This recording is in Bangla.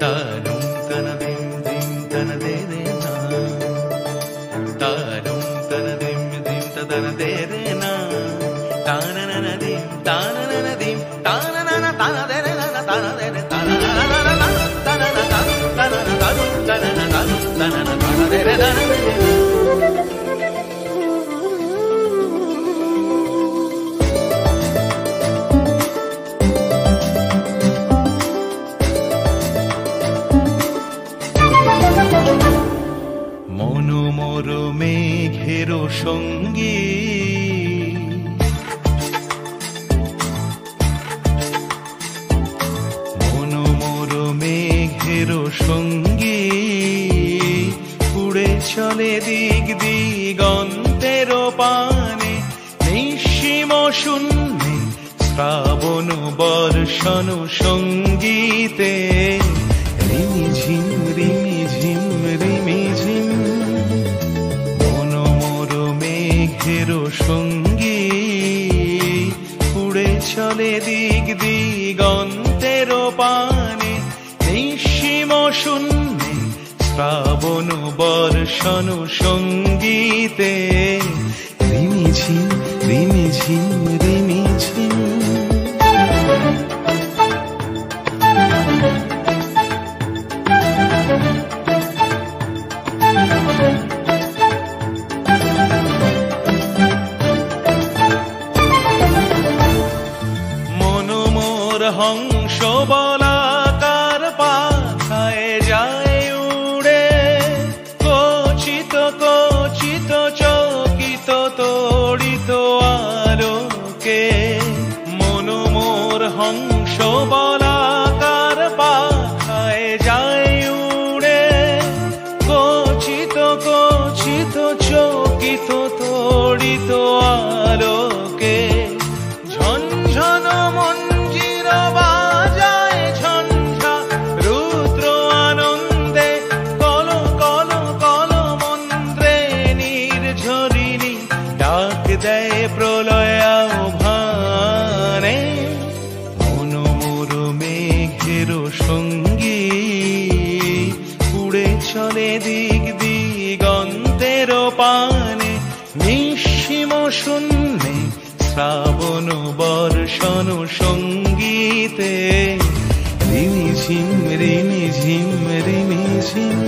तानुं तनदिं दिं तनदेरे ना तानुं तनदिं दिं तदनदेरे ना तानननदिं तानननदिं ताननन तानदेरे ना तानदेरे ताननननन ताननन ताननन ताननन ताननन तानदेरे ना মনোমর মেঘের সঙ্গী মনোমর মেঘের সঙ্গী উড়ে চলে দিক দিগন্তের পানে নিঃসীম শূন্যে শ্রাবণ বর্ষণ সঙ্গীতে রিমিঝিম রিমিঝিম রিমিঝিম মনোমর মেঘের সঙ্গী উড়ে চলে দিক দিগন্তের পানে নিঃসীম শূন্যে শ্রাবণ বর্ষণ সঙ্গীতে রিমিঝিম রিমিঝিম রিমিঝিম মনোমর হংস বলাকার পাখায় যায় উড়ে কচিত কচিত চকিত তড়িত আলোকে মনোমর হংস বলাকার পাখায় যায় উড়ে কচিত কচিত চকিত তড়িত আলোকে ঝনঝন মঞ্জির বাজায় ঝঞ্ঝা রুদ্র আনন্দে কল কল কল মন্ত্রে নির্ঝরিণী ডাক দেয় প্রলয় আহ্বানে মনোমর মেঘের সঙ্গী উড়ে চলে দিক দিগন্তের পানে নিঃসীম শূন্যে শ্রাবণ বর্ষণ সঙ্গীতে রিমিঝিম রিমিঝিম রিমিঝিম